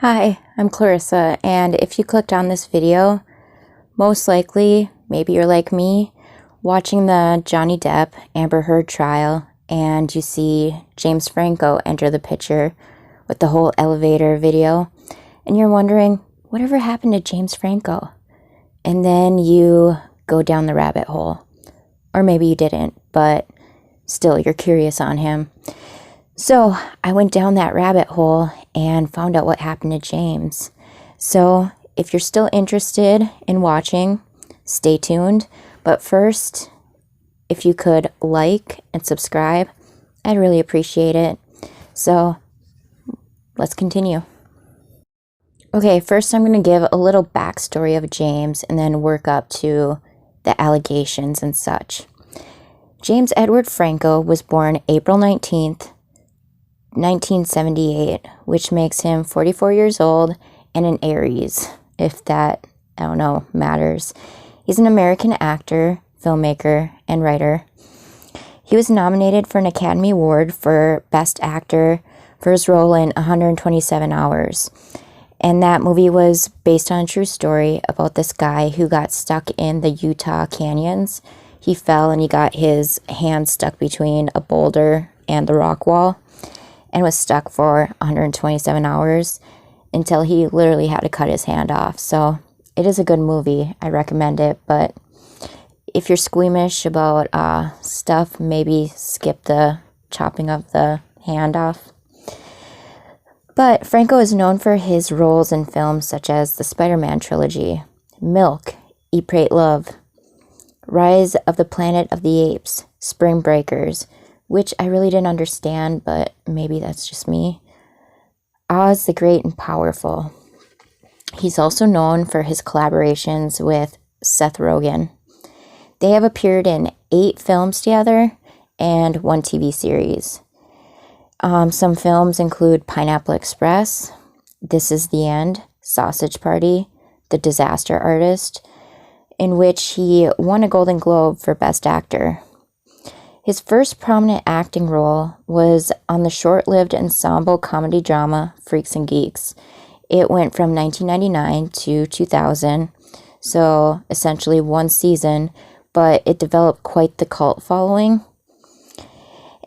Hi, I'm Clarissa, and if you clicked on this video, most likely, maybe you're like me, watching the Johnny Depp Amber Heard trial, and you see James Franco enter the picture with the whole elevator video, and you're wondering, whatever happened to James Franco? And then you go down the rabbit hole. Or maybe you didn't, but still, you're curious on him. So I went down that rabbit hole and found out what happened to James. So if you're still interested in watching, stay tuned. But first, if you could like and subscribe, I'd really appreciate it. So let's continue. Okay, first I'm going to give a little backstory of James and then work up to the allegations and such. James Edward Franco was born April 19th, 1978, which makes him 44 years old and an Aries, if that, I don't know, matters. He's an American actor, filmmaker, and writer. He was nominated for an Academy Award for Best Actor for his role in 127 Hours. And that movie was based on a true story about this guy who got stuck in the Utah canyons. He fell and he got his hand stuck between a boulder and the rock wall, and was stuck for 127 hours until he literally had to cut his hand off. So it is a good movie. I recommend it. But if you're squeamish about stuff, maybe skip the chopping of the hand off. But Franco is known for his roles in films such as the Spider-Man trilogy, Milk, Eat, Pray, Love, Rise of the Planet of the Apes, Spring Breakers, which I really didn't understand, but maybe that's just me. Oz the Great and Powerful. He's also known for his collaborations with Seth Rogen. They have appeared in 8 films together and 1 TV series. Some films include Pineapple Express, This Is the End, Sausage Party, The Disaster Artist, in which he won a Golden Globe for Best Actor. His first prominent acting role was on the short-lived ensemble comedy drama Freaks and Geeks. It went from 1999 to 2000, so essentially 1 season, but it developed quite the cult following.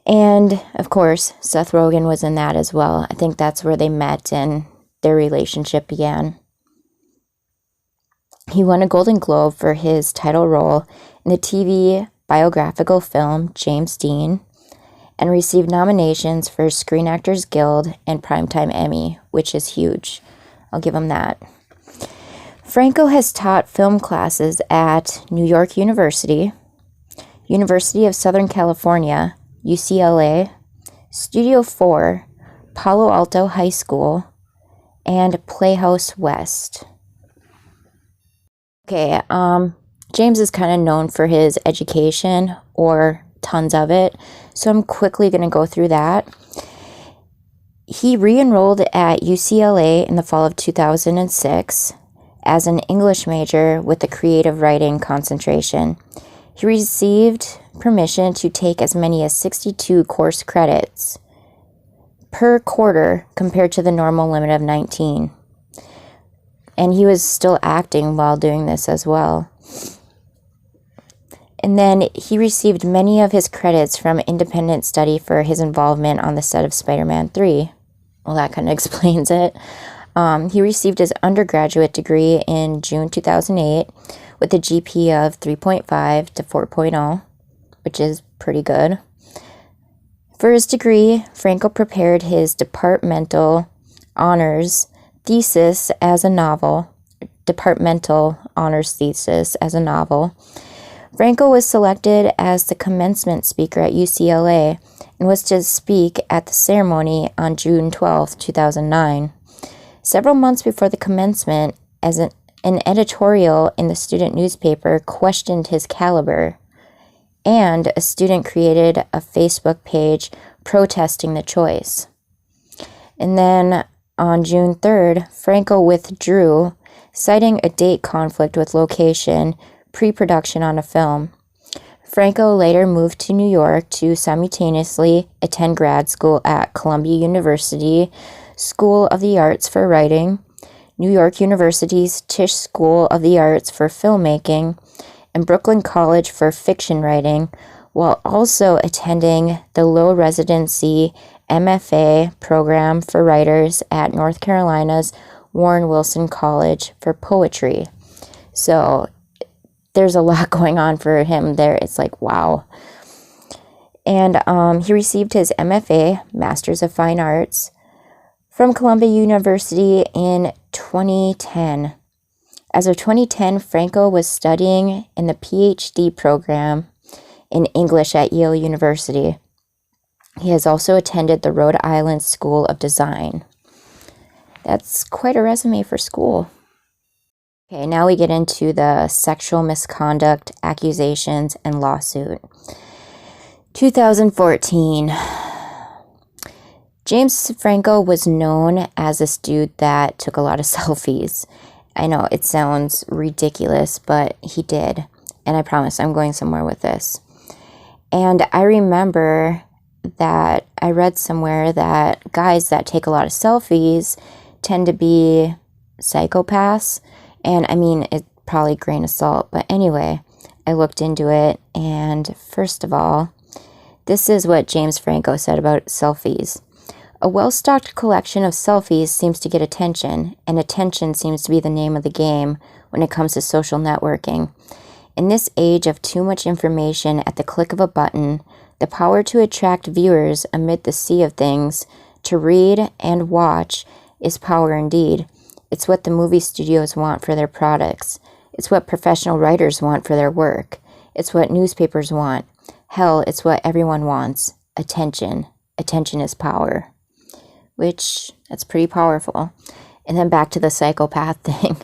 And, of course, Seth Rogen was in that as well. I think that's where they met and their relationship began. He won a Golden Globe for his title role in the TV biographical film James Dean, and received nominations for Screen Actors Guild and Primetime Emmy, which is huge. I'll give him that. Franco has taught film classes at New York University, University of Southern California, UCLA, Studio 4, Palo Alto High School, and Playhouse West. Okay, James is kind of known for his education, or tons of it, so I'm quickly going to go through that. He re-enrolled at UCLA in the fall of 2006 as an English major with a creative writing concentration. He received permission to take as many as 62 course credits per quarter compared to the normal limit of 19. And he was still acting while doing this as well. And then he received many of his credits from independent study for his involvement on the set of Spider-Man 3. Well, that kind of explains it. He received his undergraduate degree in June 2008 with a GPA of 3.5 to 4.0, which is pretty good. For his degree, Franco prepared his departmental honors thesis as a novel. Franco was selected as the commencement speaker at UCLA and was to speak at the ceremony on June 12, 2009. Several months before the commencement, as an editorial in the student newspaper questioned his caliber, and a student created a Facebook page protesting the choice. And then on June 3rd, Franco withdrew, citing a date conflict with location, pre-production on a film. Franco later moved to New York to simultaneously attend grad school at Columbia University School of the Arts for writing, New York University's Tisch School of the Arts for filmmaking, and Brooklyn College for fiction writing, while also attending the low residency MFA program for writers at North Carolina's Warren Wilson College for poetry. So there's a lot going on for him there. It's like, wow. And he received his MFA, Masters of Fine Arts, from Columbia University in 2010. As of 2010, Franco was studying in the PhD program in English at Yale University. He has also attended the Rhode Island School of Design. That's quite a resume for school. Okay, now we get into the sexual misconduct accusations and lawsuit. 2014. James Franco was known as this dude that took a lot of selfies. I know it sounds ridiculous, but he did. And I promise I'm going somewhere with this. And I remember that I read somewhere that guys that take a lot of selfies tend to be psychopaths. And I mean, it's probably a grain of salt. But anyway, I looked into it. And first of all, this is what James Franco said about selfies. A well-stocked collection of selfies seems to get attention, and attention seems to be the name of the game when it comes to social networking. In this age of too much information at the click of a button, the power to attract viewers amid the sea of things to read and watch is power indeed. It's what the movie studios want for their products. It's what professional writers want for their work. It's what newspapers want. Hell, it's what everyone wants. Attention. Attention is power. Which, that's pretty powerful. And then back to the psychopath thing.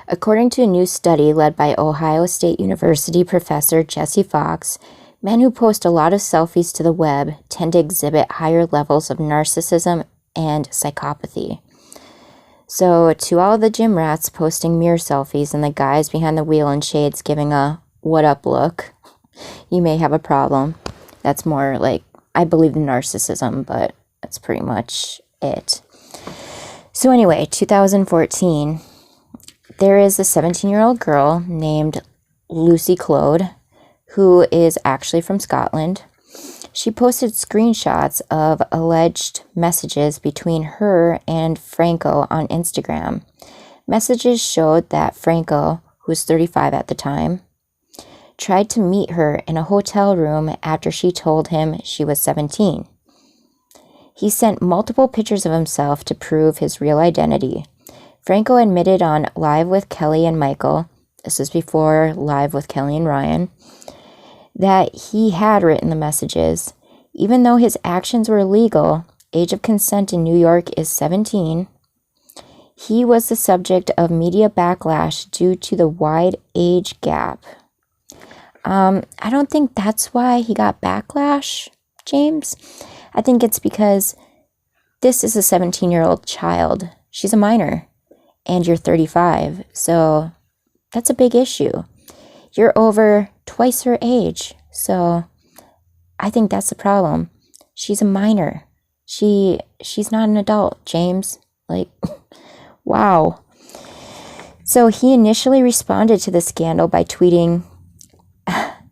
According to a new study led by Ohio State University professor Jesse Fox, men who post a lot of selfies to the web tend to exhibit higher levels of narcissism and psychopathy. So, to all the gym rats posting mirror selfies and the guys behind the wheel in shades giving a what up look, you may have a problem. That's more like, I believe in narcissism, but that's pretty much it. So anyway, 2014, there is a 17-year-old girl named Lucy Claude, who is actually from Scotland. She posted screenshots of alleged messages between her and Franco on Instagram. Messages showed that Franco, who was 35 at the time, tried to meet her in a hotel room after she told him she was 17. He sent multiple pictures of himself to prove his real identity. Franco admitted on Live with Kelly and Michael, this is before Live with Kelly and Ryan, that he had written the messages. Even though his actions were illegal, age of consent in New York is 17, he was the subject of media backlash due to the wide age gap. I don't think that's why he got backlash, James. I think it's because this is a 17-year-old child. She's a minor, and you're 35, so that's a big issue. You're over twice her age, so I think that's the problem. She's a minor. She's not an adult, James. Like, wow. So he initially responded to the scandal by tweeting,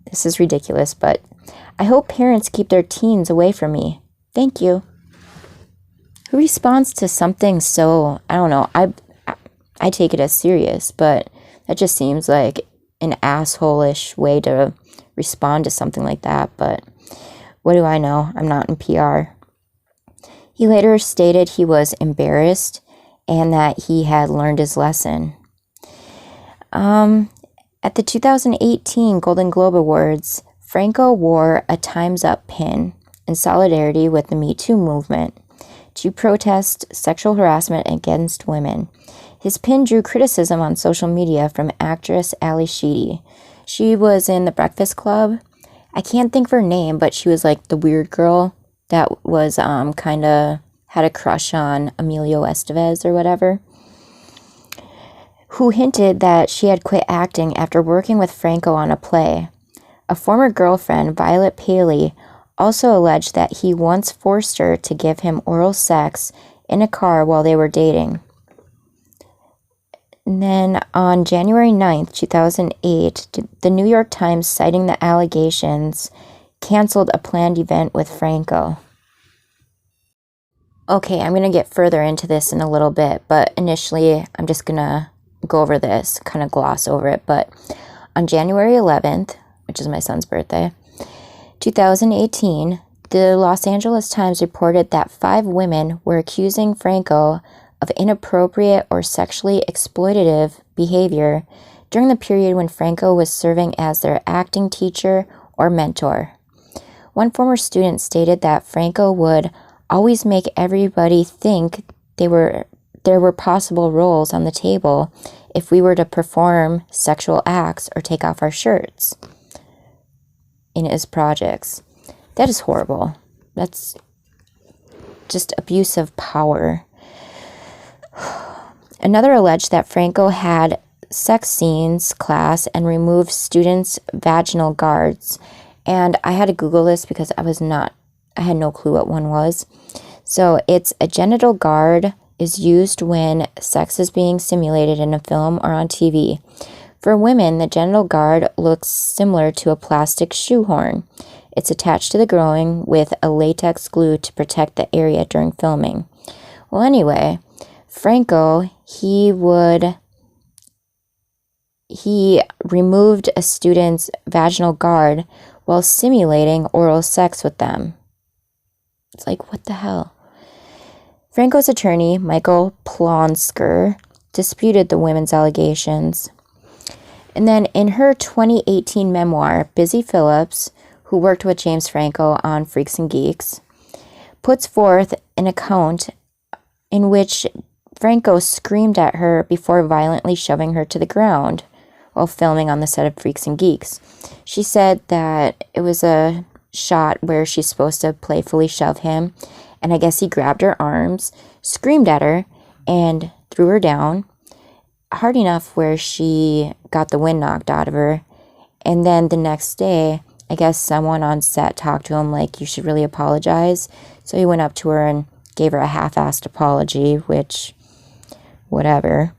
this is ridiculous, but I hope parents keep their teens away from me. Thank you. Who responds to something so, I don't know, I take it as serious, but that just seems like an asshole-ish way to respond to something like that, but what do I know? I'm not in PR. He later stated he was embarrassed and that he had learned his lesson. At the 2018 Golden Globe Awards, Franco wore a Time's Up pin in solidarity with the Me Too movement to protest sexual harassment against women. His pin drew criticism on social media from actress Ali Sheedy. She was in The Breakfast Club. I can't think of her name, but she was like the weird girl that was kind of had a crush on Emilio Estevez or whatever, who hinted that she had quit acting after working with Franco on a play. A former girlfriend, Violet Paley, also alleged that he once forced her to give him oral sex in a car while they were dating. And then on January 9th, 2008, the New York Times, citing the allegations, canceled a planned event with Franco. Okay, I'm going to get further into this in a little bit, but initially I'm just going to go over this, kind of gloss over it. But on January 11th, which is my son's birthday, 2018, the Los Angeles Times reported that 5 women were accusing Franco of inappropriate or sexually exploitative behavior during the period when Franco was serving as their acting teacher or mentor. One former student stated that Franco would always make everybody think there were possible roles on the table if we were to perform sexual acts or take off our shirts in his projects. That is horrible. That's just abuse of power. Another alleged that Franco had sex scenes class and removed students' vaginal guards. And I had to Google this because I had no clue what one was. So it's a genital guard is used when sex is being simulated in a film or on TV. For women, the genital guard looks similar to a plastic shoehorn. It's attached to the groin with a latex glue to protect the area during filming. Well, anyway, Franco, he removed a student's vaginal guard while simulating oral sex with them. It's like, what the hell? Franco's attorney, Michael Plonsker, disputed the women's allegations. And then in her 2018 memoir, Busy Phillips, who worked with James Franco on Freaks and Geeks, puts forth an account in which Franco screamed at her before violently shoving her to the ground while filming on the set of Freaks and Geeks. She said that it was a shot where she's supposed to playfully shove him, and I guess he grabbed her arms, screamed at her, and threw her down hard enough where she got the wind knocked out of her. And then the next day, I guess someone on set talked to him like, you should really apologize. So he went up to her and gave her a half-assed apology, which, whatever.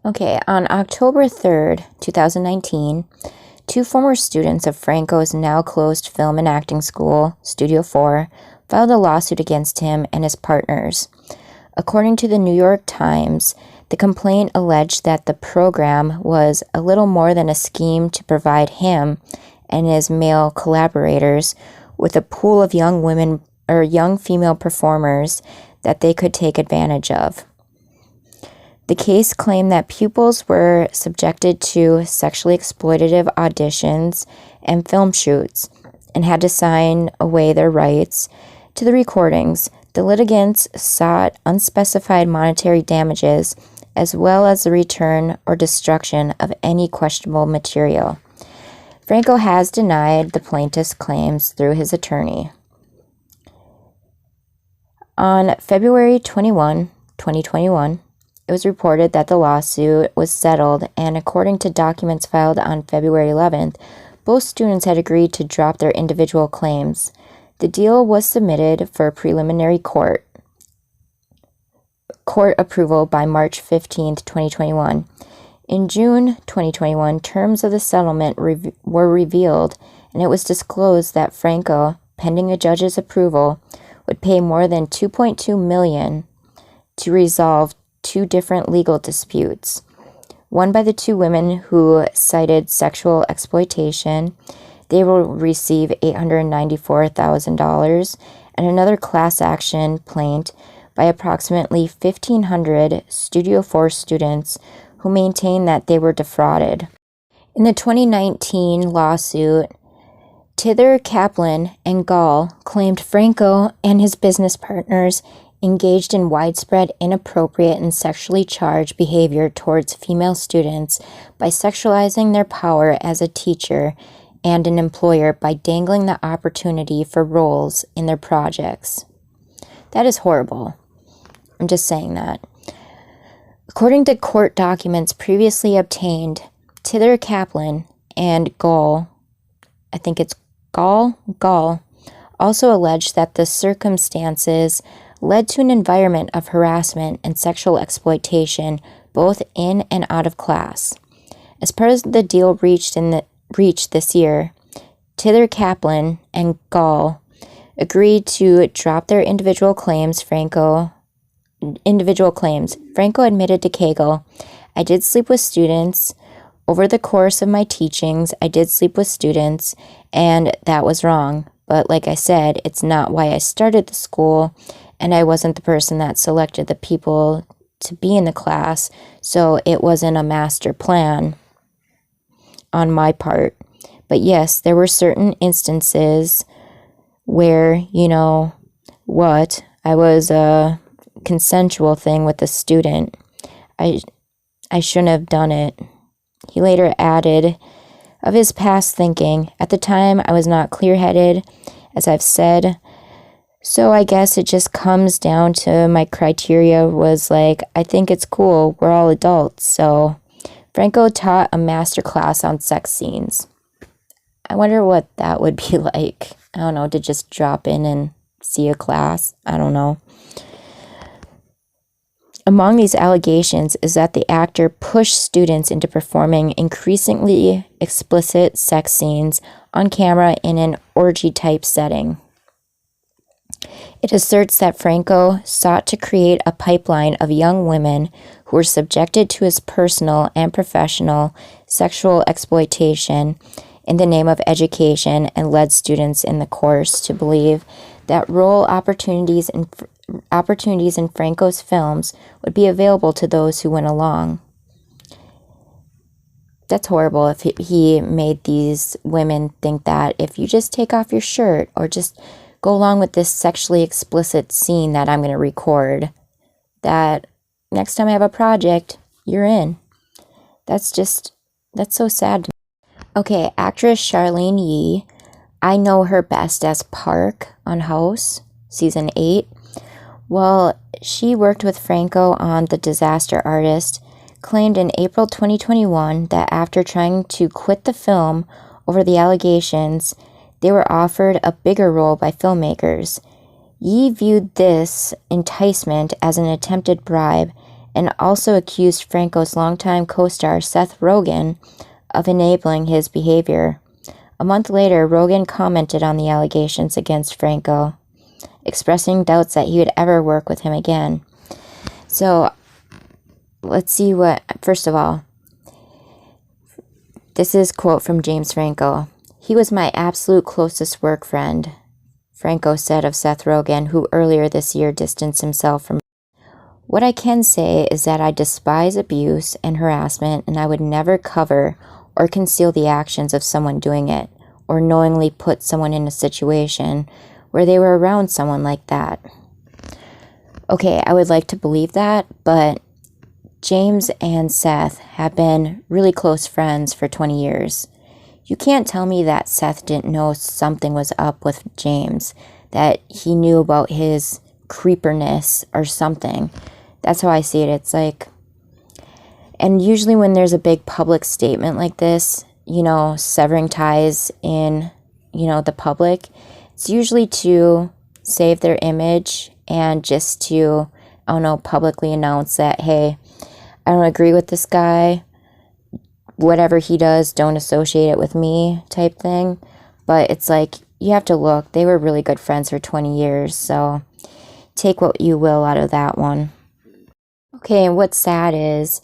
Okay, on October 3rd, 2019, 2 former students of Franco's now closed film and acting school, Studio 4, filed a lawsuit against him and his partners. According to the New York Times, the complaint alleged that the program was a little more than a scheme to provide him and his male collaborators with a pool of young women or young female performers that they could take advantage of. The case claimed that pupils were subjected to sexually exploitative auditions and film shoots and had to sign away their rights to the recordings. The litigants sought unspecified monetary damages as well as the return or destruction of any questionable material. Franco has denied the plaintiff's claims through his attorney. On February 21, 2021, it was reported that the lawsuit was settled, and according to documents filed on February 11th, both students had agreed to drop their individual claims. The deal was submitted for preliminary court approval by March 15th, 2021. In June 2021, terms of the settlement were revealed, and it was disclosed that Franco, pending a judge's approval, would pay more than $2.2 million to resolve 2 different legal disputes. One by the 2 women who cited sexual exploitation. They will receive $894,000, and another class action plaint by approximately 1,500 Studio 4 students who maintain that they were defrauded. In the 2019 lawsuit, Tither, Kaplan, and Gall claimed Franco and his business partners engaged in widespread inappropriate and sexually charged behavior towards female students by sexualizing their power as a teacher and an employer by dangling the opportunity for roles in their projects. That is horrible. I'm just saying that. According to court documents previously obtained, Tither, Kaplan, and Gall, I think it's Gall, also alleged that the circumstances led to an environment of harassment and sexual exploitation both in and out of class. As part of the deal reached this year, Tither Kaplan and Gall agreed to drop their individual claims. Franco admitted to Cagle, "I did sleep with students. Over the course of my teachings, I did sleep with students, and that was wrong. But like I said, it's not why I started the school, and I wasn't the person that selected the people to be in the class, so it wasn't a master plan on my part. But yes, there were certain instances where, I was a consensual thing with a student. I shouldn't have done it." He later added of his past thinking, "At the time, I was not clear-headed, as I've said, so I guess it just comes down to my criteria was like, I think it's cool, we're all adults." So Franco taught a master class on sex scenes. I wonder what that would be like. I don't know, to just drop in and see a class. I don't know. Among these allegations is that the actor pushed students into performing increasingly explicit sex scenes on camera in an orgy-type setting. It asserts that Franco sought to create a pipeline of young women who were subjected to his personal and professional sexual exploitation in the name of education, and led students in the course to believe that role opportunities in Franco's films would be available to those who went along. That's horrible if he made these women think that if you just take off your shirt or just go along with this sexually explicit scene that I'm going to record, that next time I have a project, you're in. That's so sad to me. Okay, actress Charlene Yee. I know her best as Park on House, season 8. Well, she worked with Franco on The Disaster Artist, claimed in April 2021 that after trying to quit the film over the allegations, they were offered a bigger role by filmmakers. Yee viewed this enticement as an attempted bribe and also accused Franco's longtime co-star Seth Rogen of enabling his behavior. A month later, Rogen commented on the allegations against Franco, expressing doubts that he would ever work with him again. So, let's see first of all, this is a quote from James Franco. "He was my absolute closest work friend," Franco said of Seth Rogen, who earlier this year distanced himself from. "What I can say is that I despise abuse and harassment, and I would never cover or conceal the actions of someone doing it, or knowingly put someone in a situation where they were around someone like that." Okay, I would like to believe that, but James and Seth have been really close friends for 20 years. You can't tell me that Seth didn't know something was up with James, that he knew about his creeperness or something. That's how I see it. It's like, and usually when there's a big public statement like this, severing ties in, the public, it's usually to save their image and just to, publicly announce that, hey, I don't agree with this guy. Whatever he does, don't associate it with me type thing. But it's like, you have to look. They were really good friends for 20 years, so take what you will out of that one. Okay, and what's sad is,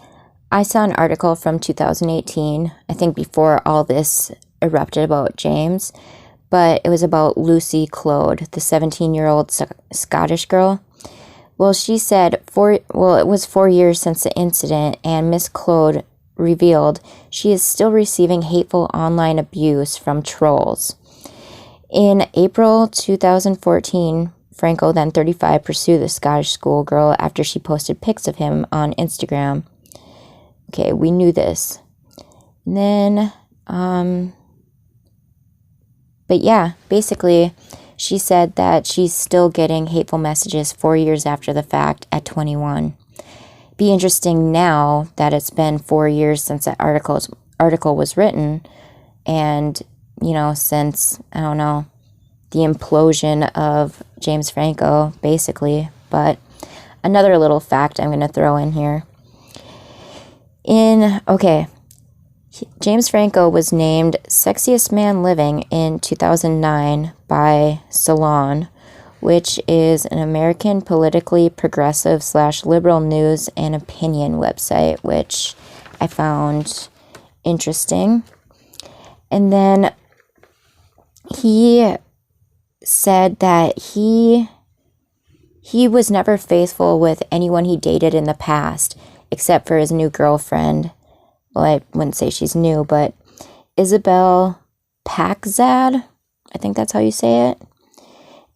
I saw an article from 2018, I think before all this erupted about James, but it was about Lucy Claude, the 17-year-old Scottish girl. Well, she said, it was 4 years since the incident, and Miss Claude revealed she is still receiving hateful online abuse from trolls. In April 2014, Franco, then 35, pursued the Scottish schoolgirl after she posted pics of him on Instagram. Okay, we knew this. And then, but yeah, basically, she said that she's still getting hateful messages 4 years after the fact at 21. Be interesting now that it's been 4 years since that article was written, and, since, I don't know, the implosion of James Franco, basically. But another little fact I'm going to throw in here. James Franco was named Sexiest Man Living in 2009 by Salon, which is an American politically progressive / liberal news and opinion website, which I found interesting. And then he said that he was never faithful with anyone he dated in the past, except for his new girlfriend. Well, I wouldn't say she's new, but Isabel Paxad, I think that's how you say it.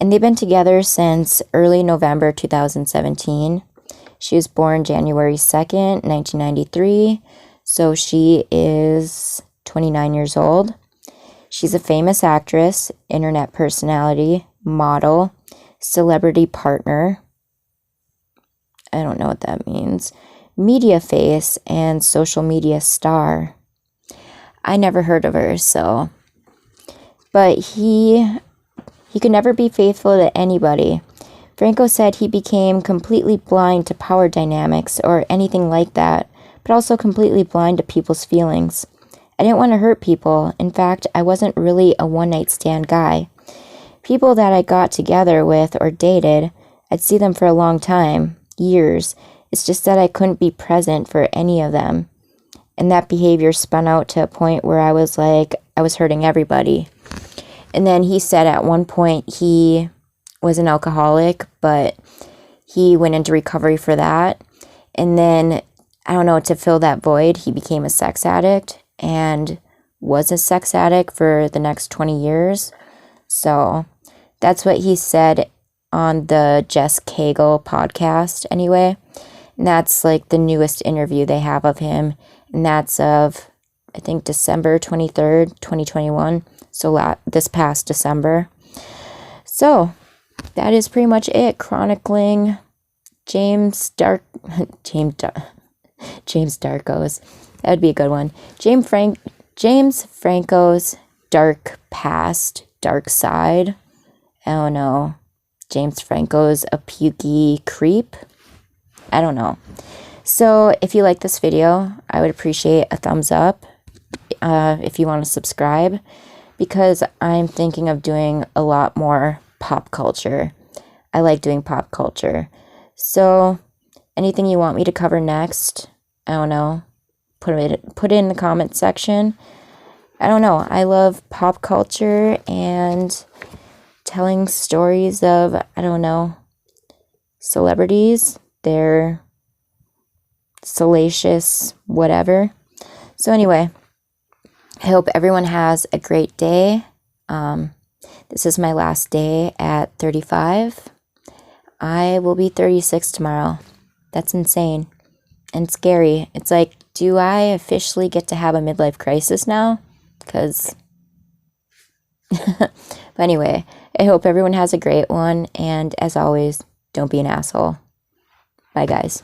And they've been together since early November 2017. She was born January 2nd, 1993, so she is 29 years old. She's a famous actress, internet personality, model, celebrity partner. I don't know what that means. Media face and social media star. I never heard of her, so. But he could never be faithful to anybody. Franco said he became completely blind to power dynamics or anything like that, but also completely blind to people's feelings. I didn't want to hurt people. In fact, I wasn't really a one-night stand guy. People that I got together with or dated, I'd see them for a long time, years. It's just that I couldn't be present for any of them. And that behavior spun out to a point where I was like, I was hurting everybody. And then he said at one point he was an alcoholic, but he went into recovery for that. And then, I don't know, to fill that void, he became a sex addict and was a sex addict for the next 20 years. So that's what he said on the Jess Cagle podcast anyway. And that's like the newest interview they have of him. And that's of, I think, December 23rd, 2021. So this past December. So that is pretty much it. Chronicling James Darko's. That would be a good one. James Franco's dark past, dark side. I don't know. James Franco's a pukey creep. I don't know. So if you like this video, I would appreciate a thumbs up. If you want to subscribe, because I'm thinking of doing a lot more pop culture. I like doing pop culture. So anything you want me to cover next, I don't know, put it in the comment section. I don't know. I love pop culture and telling stories of, I don't know, celebrities, their salacious whatever. So anyway, I hope everyone has a great day. This is my last day at 35. I will be 36 tomorrow. That's insane and scary. It's like, do I officially get to have a midlife crisis now? Because, but anyway, I hope everyone has a great one. And as always, don't be an asshole. Bye, guys.